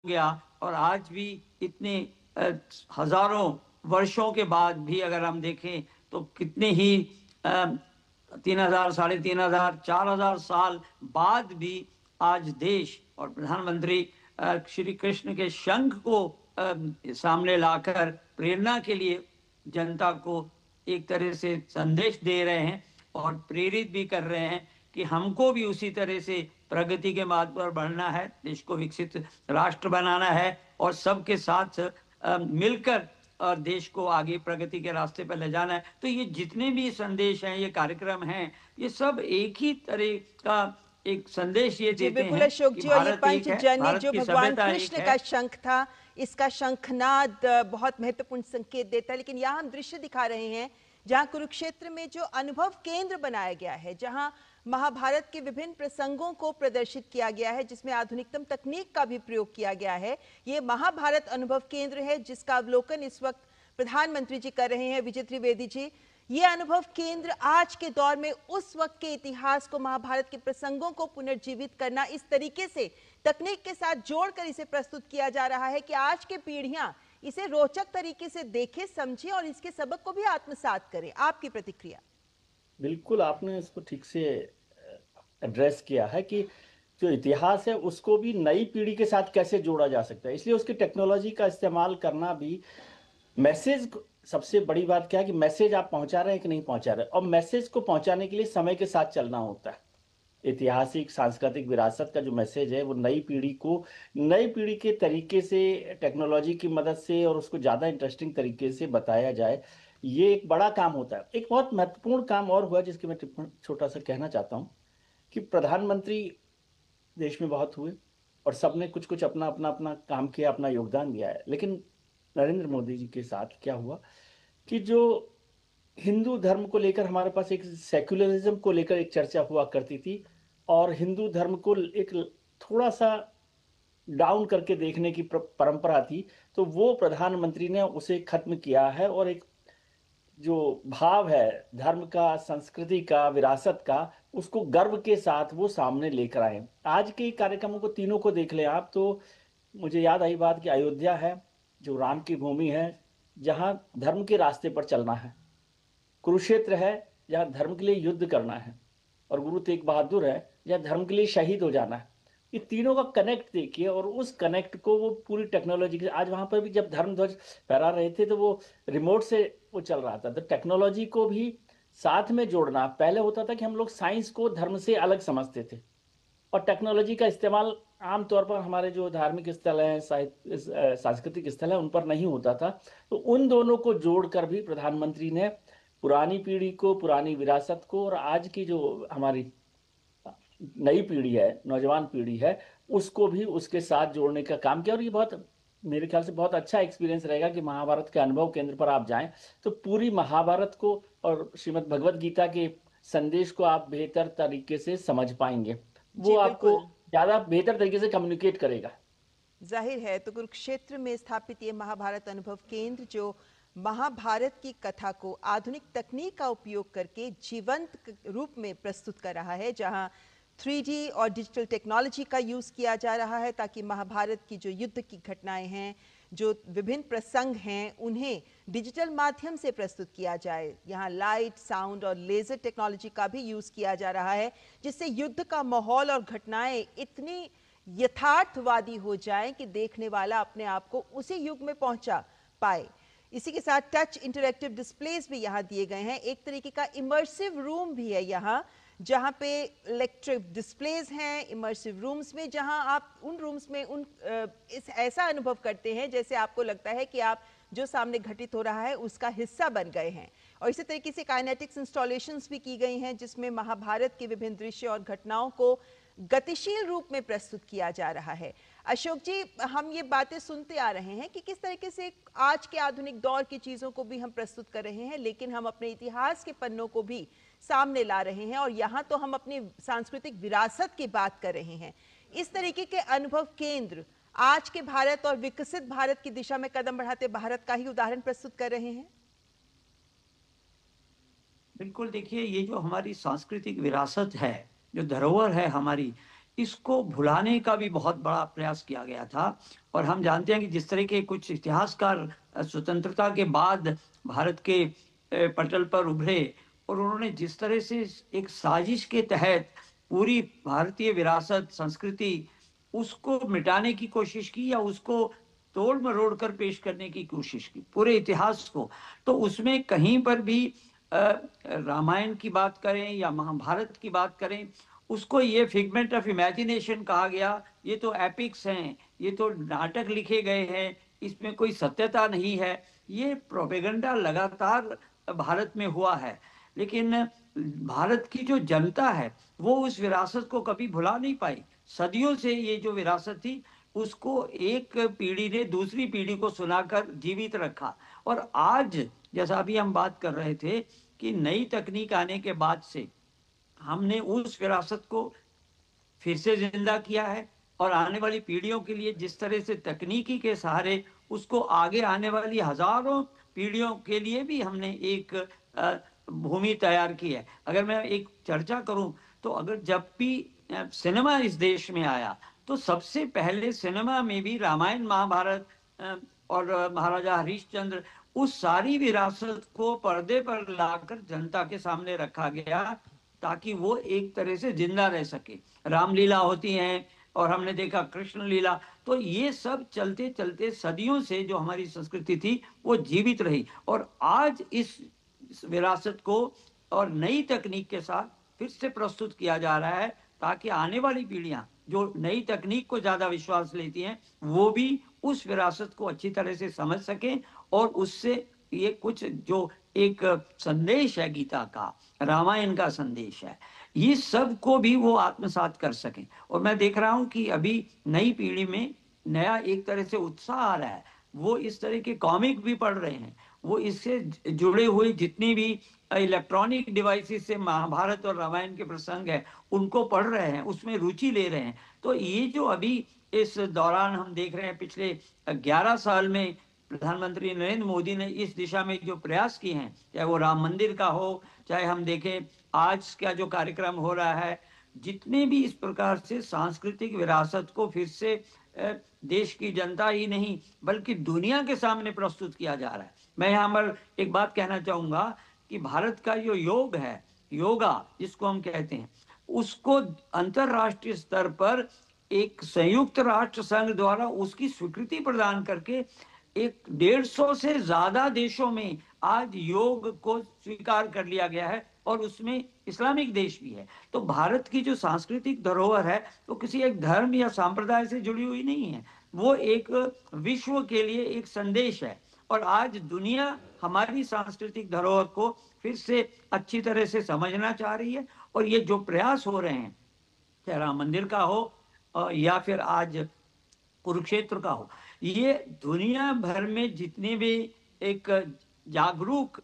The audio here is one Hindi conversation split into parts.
गया। और आज भी इतने हजारों वर्षों के बाद भी अगर हम देखें तो कितने ही 3,000, 3,500, 4,000 साल बाद भी आज देश और प्रधानमंत्री श्री कृष्ण के शंख को सामने लाकर प्रेरणा के लिए जनता को एक तरह से संदेश दे रहे हैं और प्रेरित भी कर रहे हैं कि हमको भी उसी तरह से प्रगति के मार्ग पर बढ़ना है, देश को विकसित राष्ट्र बनाना है और सबके साथ मिलकर और देश को आगे प्रगति के रास्ते पर ले जाना है। तो ये जितने भी संदेश हैं, ये कार्यक्रम हैं, ये सब एक ही तरह का एक संदेश ये जी देते बिल्कुल हैं अशोक कि जी, और ये भारत एक है, पंचजन्य भारत जो की भगवान सभ्यता एक कृष्ण है। का शंख था, इसका शंखनाद बहुत महत्वपूर्ण संकेत देता है। लेकिन यहाँ हम दृश्य दिखा रहे हैं जहाँ कुरुक्षेत्र में जो अनुभव केंद्र बनाया गया है, जहाँ महाभारत के विभिन्न प्रसंगों को प्रदर्शित किया गया है, जिसमें आधुनिकतम तकनीक का भी प्रयोग किया गया है। ये महाभारत अनुभव केंद्र है जिसका अवलोकन इस वक्त प्रधानमंत्री जी कर रहे हैं, विजय त्रिवेदी जी। ये अनुभव केंद्र आज के दौर में उस वक्त के इतिहास को, महाभारत के प्रसंगों को पुनर्जीवित करना, इस तरीके से तकनीक के साथ जोड़कर इसे प्रस्तुत किया जा रहा है कि आज की पीढ़ियां इसे रोचक तरीके से देखें, समझें और इसके सबक को भी आत्मसात करें। आपकी प्रतिक्रिया? बिल्कुल, आपने इसको ठीक से एड्रेस किया है कि जो इतिहास है उसको भी नई पीढ़ी के साथ कैसे जोड़ा जा सकता है। इसलिए उसकी टेक्नोलॉजी का इस्तेमाल करना भी, मैसेज सबसे बड़ी बात क्या है कि मैसेज आप पहुंचा रहे हैं कि नहीं पहुंचा रहे, और मैसेज को पहुंचाने के लिए समय के साथ चलना होता है। ऐतिहासिक सांस्कृतिक विरासत का जो मैसेज है वो नई पीढ़ी को नई पीढ़ी के तरीके से, टेक्नोलॉजी की मदद से और उसको ज़्यादा इंटरेस्टिंग तरीके से बताया जाए, ये एक बड़ा काम होता है। एक बहुत महत्वपूर्ण काम और हुआ जिसके मैं टिप्पण छोटा सा कहना चाहता हूँ कि प्रधानमंत्री देश में बहुत हुए और सबने कुछ कुछ अपना अपना अपना काम किया, अपना योगदान दिया है। लेकिन नरेंद्र मोदी जी के साथ क्या हुआ कि जो हिंदू धर्म को लेकर हमारे पास एक सेक्युलरिज्म को लेकर एक चर्चा हुआ करती थी और हिंदू धर्म को एक थोड़ा सा डाउन करके देखने की परंपरा थी, तो वो प्रधानमंत्री ने उसे खत्म किया है और एक जो भाव है धर्म का, संस्कृति का, विरासत का, उसको गर्व के साथ वो सामने लेकर आए। आज के कार्यक्रमों को तीनों को देख लें आप तो मुझे याद आई बात कि अयोध्या है जो राम की भूमि है, जहां धर्म के रास्ते पर चलना है। कुरुक्षेत्र है जहां धर्म के लिए युद्ध करना है, और गुरु तेग बहादुर है जहां धर्म के लिए शहीद हो जाना है। ये तीनों का कनेक्ट देखिए, और उस कनेक्ट को वो पूरी टेक्नोलॉजी के, आज वहां पर भी जब धर्म ध्वज फहरा रहे थे तो वो रिमोट से वो चल रहा था। तो टेक्नोलॉजी को भी साथ में जोड़ना, पहले होता था कि हम लोग साइंस को धर्म से अलग समझते थे और टेक्नोलॉजी का इस्तेमाल आमतौर पर हमारे जो धार्मिक स्थल हैं, सांस्कृतिक स्थल हैं, उन पर नहीं होता था। तो उन दोनों को जोड़कर भी प्रधानमंत्री ने पुरानी पीढ़ी को, पुरानी विरासत को, और आज की जो हमारी नई पीढ़ी है, नौजवान पीढ़ी है, उसको भी उसके साथ जोड़ने का काम किया। और ये बहुत, मेरे ख्याल से बहुत अच्छा एक्सपीरियंस रहेगा कि महाभारत के अनुभव केंद्र पर आप जाएं तो पूरी महाभारत को और श्रीमद् भगवत गीता के संदेश को आप बेहतर तरीके से समझ पाएंगे। वो आपको ज्यादा बेहतर तरीके से कम्युनिकेट करेगा। जाहिर है, तो कुरुक्षेत्र में स्थापित ये महाभारत अनुभव केंद्र जो महाभारत की कथा को आधुनिक तकनीक का उपयोग करके जीवंत रूप में प्रस्तुत कर रहा है, जहां 3D और डिजिटल टेक्नोलॉजी का यूज़ किया जा रहा है ताकि महाभारत की जो युद्ध की घटनाएं हैं, जो विभिन्न प्रसंग हैं, उन्हें डिजिटल माध्यम से प्रस्तुत किया जाए। यहाँ लाइट, साउंड और लेज़र टेक्नोलॉजी का भी यूज़ किया जा रहा है, जिससे युद्ध का माहौल और घटनाएं इतनी यथार्थवादी हो जाएं कि देखने वाला अपने आप को उसी युग में पहुंचा पाए। इसी के साथ टच इंटरैक्टिव डिस्प्लेस भी यहाँ दिए गए हैं। एक तरीके का इमर्सिव रूम भी है यहाँ, जहाँ पे इलेक्ट्रिक डिस्प्लेस हैं इमर्सिव रूम्स में, जहाँ आप उन रूम्स में ऐसा अनुभव करते हैं जैसे आपको लगता है कि आप जो सामने घटित हो रहा है उसका हिस्सा बन गए हैं। और इसी तरीके से काइनेटिक्स इंस्टॉलेशंस भी की गई हैं जिसमें महाभारत के विभिन्न दृश्य और घटनाओं को गतिशील रूप में प्रस्तुत किया जा रहा है। अशोक जी, हम ये बातें सुनते आ रहे हैं कि किस तरीके से आज के आधुनिक दौर की चीज़ों को भी हम प्रस्तुत कर रहे हैं, लेकिन हम अपने इतिहास के पन्नों को भी सामने ला रहे हैं, और यहाँ तो हम अपनी सांस्कृतिक विरासत की बात कर रहे हैं। इस तरीके के अनुभव केंद्र आज के भारत और विकसित भारत की दिशा में कदम बढ़ाते भारत का ही उदाहरण प्रस्तुत कर रहे हैं। बिल्कुल, देखिए ये जो हमारी सांस्कृतिक विरासत है, जो धरोहर है हमारी, इसको भुलाने का भी बहुत बड़ा प्रयास किया गया था। और हम जानते हैं कि जिस तरह के कुछ इतिहासकार स्वतंत्रता के बाद भारत के पटल पर उभरे और उन्होंने जिस तरह से एक साजिश के तहत पूरी भारतीय विरासत, संस्कृति उसको मिटाने की कोशिश की या उसको तोड़ मरोड़ कर पेश करने की कोशिश की, पूरे इतिहास को, तो उसमें कहीं पर भी रामायण की बात करें या महाभारत की बात करें, उसको ये फिगमेंट ऑफ इमेजिनेशन कहा गया, ये तो एपिक्स हैं, ये तो नाटक लिखे गए हैं, इसमें कोई सत्यता नहीं है। ये प्रोपेगेंडा लगातार भारत में हुआ है, लेकिन भारत की जो जनता है वो उस विरासत को कभी भुला नहीं पाई। सदियों से ये जो विरासत थी उसको एक पीढ़ी ने दूसरी पीढ़ी को सुनाकर जीवित रखा। और आज जैसा अभी हम बात कर रहे थे कि नई तकनीक आने के बाद से हमने उस विरासत को फिर से जिंदा किया है और आने वाली पीढ़ियों के लिए जिस तरह से तकनीकी के सहारे उसको आगे आने वाली हजारों पीढ़ियों के लिए भी हमने एक भूमि तैयार की है। अगर मैं एक चर्चा करूं तो अगर जब भी सिनेमा इस देश में आया तो सबसे पहले सिनेमा में भी रामायण, महाभारत और महाराजा हरिश्चंद्र, उस सारी विरासत को पर्दे पर लाकर जनता के सामने रखा गया ताकि वो एक तरह से जिंदा रह सके। रामलीला होती हैं और हमने देखा कृष्ण लीला, तो ये सब चलते चलते सदियों से जो हमारी संस्कृति थी वो जीवित रही। और आज इस विरासत को और नई तकनीक के साथ फिर से प्रस्तुत किया जा रहा है ताकि आने वाली पीढ़ियां जो नई तकनीक को ज्यादा विश्वास लेती हैं वो भी उस विरासत को अच्छी तरह से समझ सकें और उससे ये कुछ जो एक संदेश है गीता का, रामायण का संदेश है, ये सब को भी वो आत्मसात कर सकें। और मैं देख रहा हूं कि अभी नई पीढ़ी में नया एक तरह से उत्साह आ रहा है, वो इस तरह के कॉमिक भी पढ़ रहे हैं, वो इससे जुड़े हुए जितनी भी इलेक्ट्रॉनिक डिवाइसेस से महाभारत और रामायण के प्रसंग है उनको पढ़ रहे हैं, उसमें रुचि ले रहे हैं। तो ये जो अभी इस दौरान हम देख रहे हैं पिछले 11 साल में प्रधानमंत्री नरेंद्र मोदी ने इस दिशा में जो प्रयास किए हैं, चाहे वो राम मंदिर का हो, चाहे हम देखें आज का जो कार्यक्रम हो रहा है, जितने भी इस प्रकार से सांस्कृतिक विरासत को फिर से देश की जनता ही नहीं बल्कि दुनिया के सामने प्रस्तुत किया जा रहा है। मैं यहाँ पर एक बात कहना चाहूंगा कि भारत का जो योग है, योगा जिसको हम कहते हैं, उसको अंतरराष्ट्रीय स्तर पर एक संयुक्त राष्ट्र संघ द्वारा उसकी स्वीकृति प्रदान करके 150 से ज्यादा देशों में आज योग को स्वीकार कर लिया गया है और उसमें इस्लामिक देश भी है। तो भारत की जो सांस्कृतिक धरोहर है वो किसी एक धर्म या संप्रदाय से जुड़ी हुई नहीं है, वो एक विश्व के लिए एक संदेश है। और आज दुनिया हमारी सांस्कृतिक धरोहर को फिर से अच्छी तरह से समझना चाह रही है। और ये जो प्रयास हो रहे हैं, चाहे राम मंदिर का हो या फिर आज कुरुक्षेत्र का हो, ये दुनिया भर में जितने भी एक जागरूक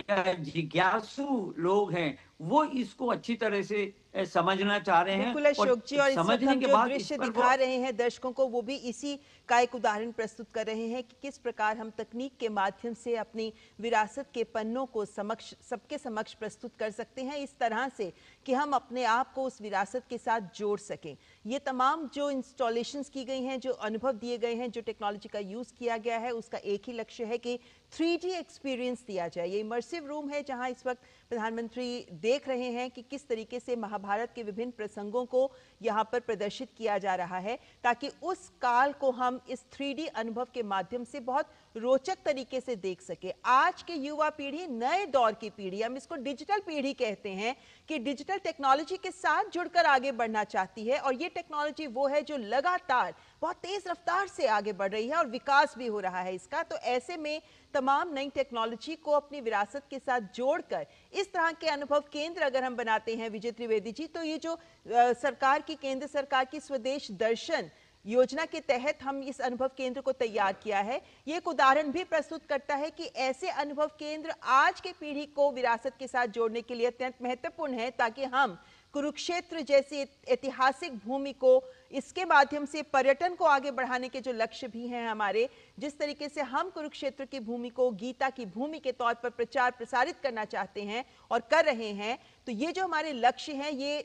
या जिज्ञासु लोग हैं वो इसको अच्छी तरह से समझना चाह रहे हैं। बिल्कुल अशोक जी, और इस वक्त समझने हम के जो बाद दृश्य दिखा रहे हैं दर्शकों को, वो भी इसी का एक उदाहरण प्रस्तुत कर रहे हैं कि किस प्रकार हम तकनीक के माध्यम से अपनी विरासत के पन्नों को सबके समक्ष प्रस्तुत कर सकते हैं इस तरह से कि हम अपने आप को उस विरासत के साथ जोड़ सकें। ये तमाम जो इंस्टॉलेशंस की गई हैं, जो अनुभव दिए गए हैं, जो टेक्नोलॉजी का यूज किया गया है, उसका एक ही लक्ष्य है कि 3D एक्सपीरियंस दिया जाए। ये इमर्सिव रूम है जहां इस वक्त प्रधानमंत्री देख रहे हैं कि किस तरीके से महाभारत के विभिन्न प्रसंगों को यहाँ पर प्रदर्शित किया जा रहा है ताकि उस काल को हम इस 3D अनुभव के माध्यम से बहुत रोचक तरीके से देख सके। आज के युवा पीढ़ी, नए दौर की पीढ़ी, हम इसको डिजिटल पीढ़ी कहते हैं, कि डिजिटल टेक्नोलॉजी के साथ जुड़कर आगे बढ़ना चाहती है। और ये टेक्नोलॉजी वो है जो लगातार बहुत तेज रफ्तार से आगे बढ़ रही है और विकास भी हो रहा है इसका। तो ऐसे में तमाम नई टेक्नोलॉजी को अपनी विरासत के साथ जोड़कर इस तरह के अनुभव केंद्र अगर हम बनाते हैं विजय त्रिवेदी जी, तो ये जो सरकार की, केंद्र सरकार की स्वदेश दर्शन योजना के तहत हम इस अनुभव केंद्र को तैयार किया है, ये एक उदाहरण भी प्रस्तुत करता है कि ऐसे अनुभव केंद्र आज के पीढ़ी को विरासत के साथ जोड़ने के लिए अत्यंत महत्वपूर्ण है ताकि हम कुरुक्षेत्र जैसी ऐतिहासिक भूमि को, इसके माध्यम से पर्यटन को आगे बढ़ाने के जो लक्ष्य भी हैं हमारे, जिस तरीके से हम कुरुक्षेत्र की भूमि को गीता की भूमि के तौर पर प्रचार प्रसारित करना चाहते हैं और कर रहे हैं, तो ये जो हमारे लक्ष्य हैं ये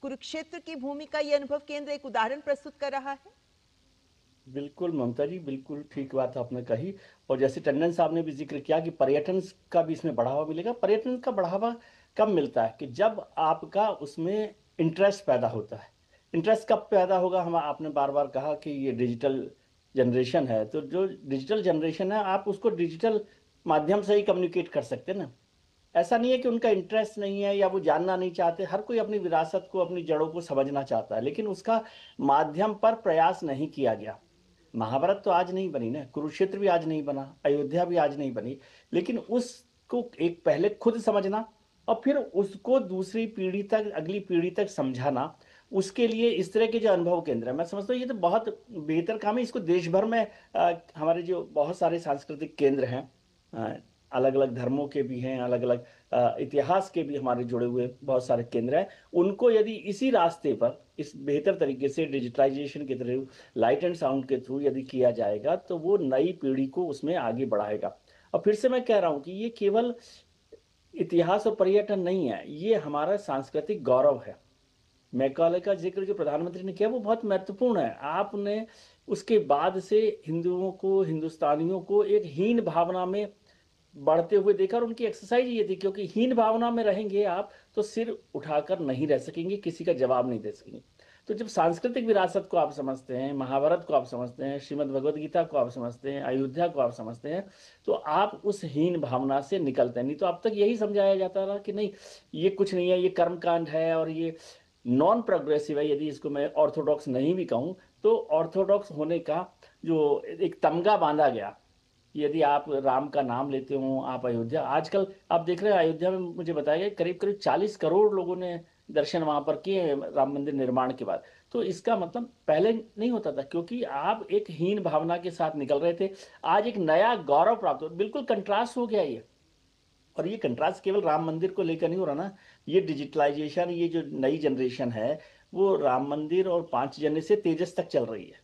कुरुक्षेत्र की भूमिका ये अनुभव केंद्र एक उदाहरण प्रस्तुत कर रहा है। बिल्कुल ममता जी, बिल्कुल ठीक बात आपने कही। और जैसे टंडन साहब ने भी जिक्र किया कि पर्यटन का भी इसमें बढ़ावा मिलेगा। पर्यटन का बढ़ावा कब मिलता है? कि जब आपका उसमें इंटरेस्ट पैदा होता है। इंटरेस्ट कब पैदा होगा? हम आपने बार बार कहा कि ये डिजिटल जनरेशन है, तो जो डिजिटल जनरेशन है आप उसको डिजिटल माध्यम से ही कम्युनिकेट कर सकते हैं ना। ऐसा नहीं है कि उनका इंटरेस्ट नहीं है या वो जानना नहीं चाहते। हर कोई अपनी विरासत को, अपनी जड़ों को समझना चाहता है, लेकिन उसका माध्यम पर प्रयास नहीं किया गया। महाभारत तो आज नहीं बनी ना, कुरुक्षेत्र भी आज नहीं बना, अयोध्या भी आज नहीं बनी, लेकिन उसको एक पहले खुद समझना और फिर उसको दूसरी पीढ़ी तक, अगली पीढ़ी तक समझाना, उसके लिए इस तरह के जो अनुभव केंद्र है, मैं समझता हूँ ये तो बहुत बेहतर काम है। इसको देश भर में हमारे जो बहुत सारे सांस्कृतिक केंद्र हैं, अलग अलग धर्मों के भी हैं, अलग अलग इतिहास के भी हमारे जुड़े हुए बहुत सारे केंद्र हैं, उनको यदि इसी रास्ते पर इस बेहतर तरीके से डिजिटलाइजेशन के थ्रू, लाइट एंड साउंड के थ्रू यदि किया जाएगा तो वो नई पीढ़ी को उसमें आगे बढ़ाएगा। और फिर से मैं कह रहा हूं कि ये केवल इतिहास और पर्यटन नहीं है, ये हमारा सांस्कृतिक गौरव है। मैकाले का जिक्र जो प्रधानमंत्री ने किया वो बहुत महत्वपूर्ण है। आपने उसके बाद से हिंदुओं को, हिंदुस्तानियों को एक हीन भावना में बढ़ते हुए देखा, और उनकी एक्सरसाइज ये थी, क्योंकि हीन भावना में रहेंगे आप तो सिर उठाकर नहीं रह सकेंगे, किसी का जवाब नहीं दे सकेंगे। तो जब सांस्कृतिक विरासत को आप समझते हैं, महाभारत को आप समझते हैं, श्रीमद् भगवद गीता को आप समझते हैं, अयोध्या को आप समझते हैं, तो आप उस हीन भावना से निकलते हैं। नहीं तो अब तक यही समझाया जाता रहा कि नहीं ये कुछ नहीं है, ये कर्मकांड है और ये नॉन प्रोग्रेसिव है। यदि इसको मैं ऑर्थोडॉक्स नहीं भी कहूं तो ऑर्थोडॉक्स होने का जो एक तमगा बांधा गया, यदि आप राम का नाम लेते हो, आप अयोध्या, आजकल आप देख रहे हैं अयोध्या में मुझे बताया गया करीब करीब 40 करोड़ लोगों ने दर्शन वहां पर किए राम मंदिर निर्माण के बाद। तो इसका मतलब पहले नहीं होता था, क्योंकि आप एक हीन भावना के साथ निकल रहे थे। आज एक नया गौरव प्राप्त हो, बिल्कुल कंट्रास्ट हो गया ये। और ये कंट्रास्ट केवल राम मंदिर को लेकर नहीं हो रहा ना, ये डिजिटलाइजेशन, ये जो नई जनरेशन है वो राम मंदिर और 5 जनवरी से तेजस तक चल रही है,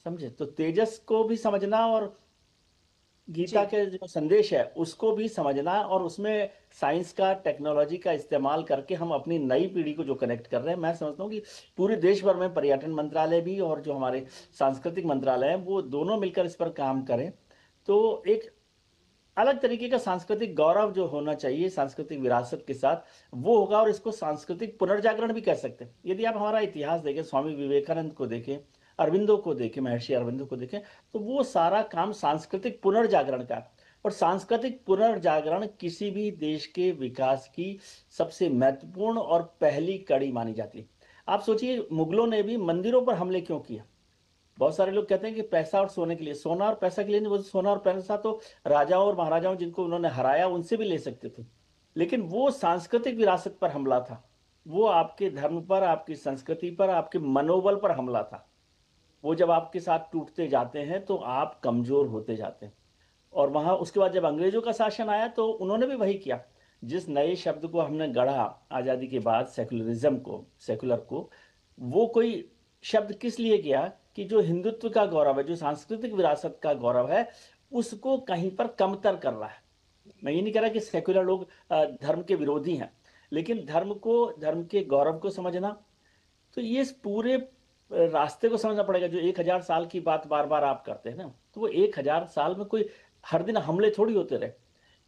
समझे? तो तेजस को भी समझना और गीता के जो संदेश है उसको भी समझना, और उसमें साइंस का, टेक्नोलॉजी का इस्तेमाल करके हम अपनी नई पीढ़ी को जो कनेक्ट कर रहे हैं। मैं समझता हूँ कि पूरे देश भर में पर्यटन मंत्रालय भी और जो हमारे सांस्कृतिक मंत्रालय है वो दोनों मिलकर इस पर काम करें, तो एक अलग तरीके का सांस्कृतिक गौरव जो होना चाहिए सांस्कृतिक विरासत के साथ वो होगा। और इसको सांस्कृतिक पुनर्जागरण भी कह सकते हैं। यदि आप हमारा इतिहास देखें, स्वामी विवेकानंद को देखें, अरविंदो को देखें, महर्षि अरविंदो को देखें, तो वो सारा काम सांस्कृतिक पुनर्जागरण का। और सांस्कृतिक पुनर्जागरण किसी भी देश के विकास की सबसे महत्वपूर्ण और पहली कड़ी मानी जाती है। आप सोचिए मुगलों ने भी मंदिरों पर हमले क्यों किया? बहुत सारे लोग कहते हैं कि पैसा और सोने के लिए, सोना और पैसा के लिए नहीं, वो सोना और पैसा तो राजाओं और महाराजाओं जिनको उन्होंने हराया उनसे भी ले सकते थे, लेकिन वो सांस्कृतिक विरासत पर हमला था, वो आपके धर्म पर, आपकी संस्कृति पर, आपके मनोबल पर हमला था। वो जब आपके साथ टूटते जाते हैं तो आप कमजोर होते जाते हैं। और वहां उसके बाद जब अंग्रेजों का शासन आया तो उन्होंने भी वही किया। जिस नए शब्द को हमने गढ़ा आजादी के बाद, सेकुलरिज्म को, सेकुलर को, वो कोई शब्द किस लिए किया कि जो हिंदुत्व का गौरव है, जो सांस्कृतिक विरासत का गौरव है, उसको कहीं पर कमतर कर रहा है। मैं ये नहीं कह रहा कि सेकुलर लोग धर्म के विरोधी हैं, लेकिन धर्म को, धर्म के गौरव को समझना, तो ये इस पूरे रास्ते को समझना पड़ेगा। जो 1000 साल की बात बार बार आप करते हैं ना, तो वो 1000 साल में कोई हर दिन हमले थोड़ी होते रहे,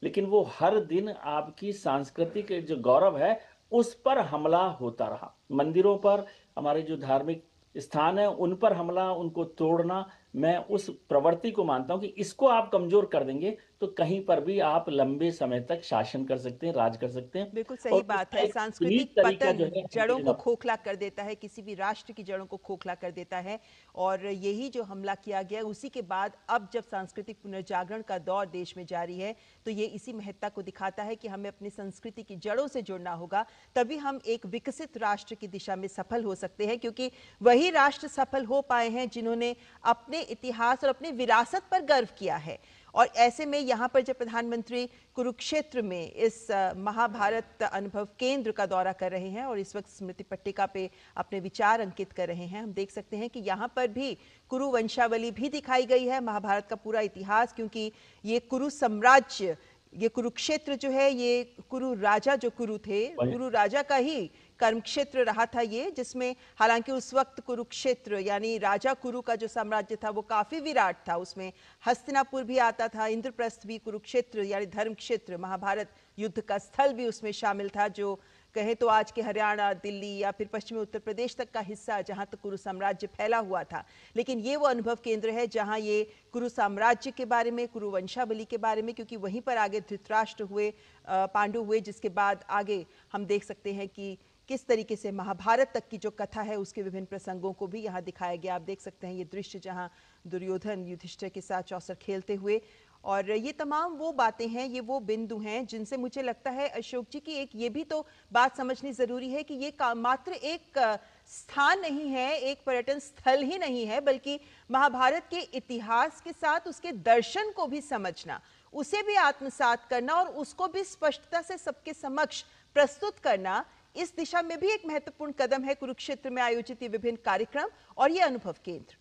लेकिन वो हर दिन आपकी सांस्कृतिक जो गौरव है उस पर हमला होता रहा। मंदिरों पर, हमारे जो धार्मिक स्थान है उन पर हमला, उनको तोड़ना, मैं उस प्रवृत्ति को मानता हूं कि इसको आप कमजोर कर देंगे तो कहीं पर भी आप लंबे समय तक शासन कर सकते हैं, राज कर सकते हैं। बिल्कुल सही बात है। सांस्कृतिक पतन जड़ों को खोखला कर देता है, किसी भी राष्ट्र की जड़ों को खोखला कर देता है, और यही जो हमला किया गया उसी के बाद अब जब सांस्कृतिक पुनर्जागरण का दौर देश में जारी है तो ये इसी महत्ता को दिखाता है कि हमें अपनी संस्कृति की जड़ों से जुड़ना होगा, तभी हम एक विकसित राष्ट्र की दिशा में सफल हो सकते हैं। क्योंकि वही राष्ट्र सफल हो पाए हैं जिन्होंने अपने इतिहास और अपनी विरासत पर गर्व किया है। और ऐसे में यहाँ पर जब प्रधानमंत्री कुरुक्षेत्र में इस महाभारत अनुभव केंद्र का दौरा कर रहे हैं और इस वक्त स्मृति पट्टिका पे अपने विचार अंकित कर रहे हैं, हम देख सकते हैं कि यहाँ पर भी कुरु वंशावली भी दिखाई गई है, महाभारत का पूरा इतिहास। क्योंकि ये कुरु साम्राज्य, ये कुरुक्षेत्र जो है, ये कुरु राजा जो कुरु थे, कुरु राजा का ही कर्म क्षेत्र रहा था ये, जिसमें हालांकि उस वक्त कुरुक्षेत्र यानी राजा कुरु का जो साम्राज्य था वो काफी विराट था। उसमें हस्तिनापुर भी आता था, इंद्रप्रस्थ भी, कुरुक्षेत्र यानी धर्म क्षेत्र, महाभारत युद्ध का स्थल भी उसमें शामिल था, जो कहे तो आज के हरियाणा, दिल्ली या फिर पश्चिमी उत्तर प्रदेश तक का हिस्सा जहां तक कुरु साम्राज्य फैला हुआ था। लेकिन ये वो अनुभव केंद्र है जहां ये कुरु साम्राज्य के बारे में, कुरु वंशावली के बारे में, क्योंकि वहीं पर आगे धृतराष्ट्र हुए, पांडु हुए, जिसके बाद आगे हम देख सकते हैं कि किस तरीके से महाभारत तक की जो कथा है उसके विभिन्न प्रसंगों को भी यहाँ दिखाया गया। आप देख सकते हैं ये दृश्य जहाँ दुर्योधन युधिष्ठिर के साथ चौसर खेलते हुए, और ये तमाम वो बातें हैं, ये वो बिंदु हैं जिनसे मुझे लगता है अशोक जी की एक ये भी तो बात समझनी जरूरी है कि ये मात्र एक स्थान नहीं है, एक पर्यटन स्थल ही नहीं है, बल्कि महाभारत के इतिहास के साथ उसके दर्शन को भी समझना, उसे भी आत्मसात करना और उसको भी स्पष्टता से सबके समक्ष प्रस्तुत करना, इस दिशा में भी एक महत्वपूर्ण कदम है कुरुक्षेत्र में आयोजित ये विभिन्न कार्यक्रम और ये अनुभव केंद्र।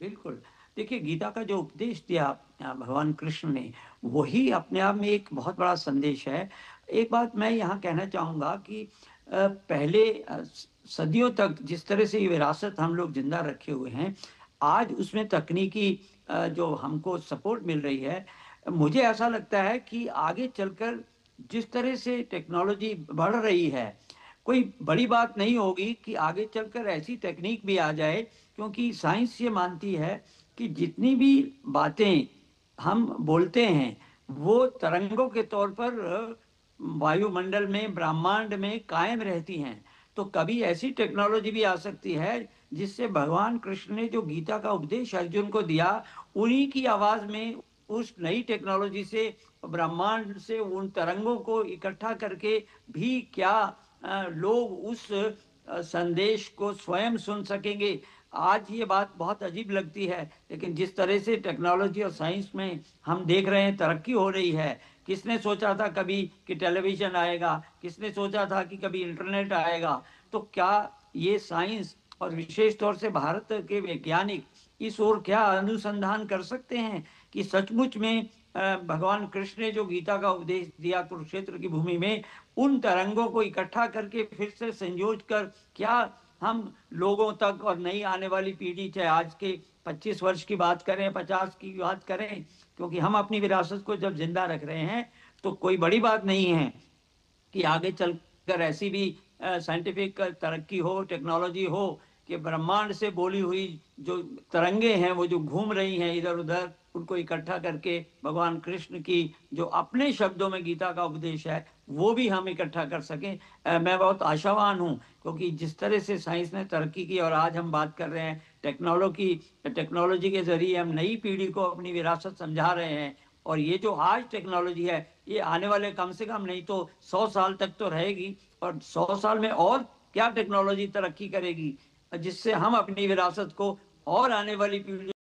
बिल्कुल। देखिए, गीता का जो उपदेश दिया भगवान कृष्ण ने, वही अपने आप में एक बहुत बड़ा संदेश है। एक बात मैं यहाँ कहना चाहूँगा कि पहले सदियों तक जिस तरह से ये विरासत हम लोग जिंदा रखे हुए हैं, आज उसमें तकनीकी जो हमको सपोर्ट मिल रही है, मुझे ऐसा लगता है कि आगे चलकर जिस तरह से टेक्नोलॉजी बढ़ रही है, कोई बड़ी बात नहीं होगी कि आगे चलकर ऐसी टेक्निक भी आ जाए, क्योंकि साइंस ये मानती है कि जितनी भी बातें हम बोलते हैं वो तरंगों के तौर पर वायुमंडल में, ब्रह्मांड में कायम रहती हैं। तो कभी ऐसी टेक्नोलॉजी भी आ सकती है जिससे भगवान कृष्ण ने जो गीता का उपदेश अर्जुन को दिया, उन्हीं की आवाज में उस नई टेक्नोलॉजी से, ब्रह्मांड से उन तरंगों को इकट्ठा करके भी क्या लोग उस संदेश को स्वयं सुन सकेंगे। आज ये बात बहुत अजीब लगती है, लेकिन जिस तरह से टेक्नोलॉजी और साइंस में हम देख रहे हैं तरक्की हो रही है, किसने सोचा था कभी कि टेलीविजन आएगा, किसने सोचा था कि कभी इंटरनेट आएगा। तो क्या ये साइंस और विशेष तौर से भारत के वैज्ञानिक इस ओर क्या अनुसंधान कर सकते हैं कि सचमुच में भगवान कृष्ण ने जो गीता का उपदेश दिया कुरुक्षेत्र की भूमि में, उन तरंगों को इकट्ठा करके फिर से संयोज कर क्या हम लोगों तक और नई आने वाली पीढ़ी, चाहे आज के 25 वर्ष की बात करें, 50 की बात करें, क्योंकि हम अपनी विरासत को जब जिंदा रख रहे हैं तो कोई बड़ी बात नहीं है कि आगे चलकर ऐसी भी साइंटिफिक तरक्की हो, टेक्नोलॉजी हो कि ब्रह्मांड से बोली हुई जो तरंगे हैं वो जो घूम रही हैं इधर उधर, उनको इकट्ठा करके भगवान कृष्ण की जो अपने शब्दों में गीता का उपदेश है वो भी हम इकट्ठा कर सकें। मैं बहुत आशावान हूँ, क्योंकि जिस तरह से साइंस ने तरक्की की और आज हम बात कर रहे हैं टेक्नोलॉजी के जरिए हम नई पीढ़ी को अपनी विरासत समझा रहे हैं, और ये जो आज टेक्नोलॉजी है ये आने वाले कम से कम नहीं तो 100 साल तक तो रहेगी, और 100 साल में और क्या टेक्नोलॉजी तरक्की करेगी जिससे हम अपनी विरासत को और आने वाली पीढ़ी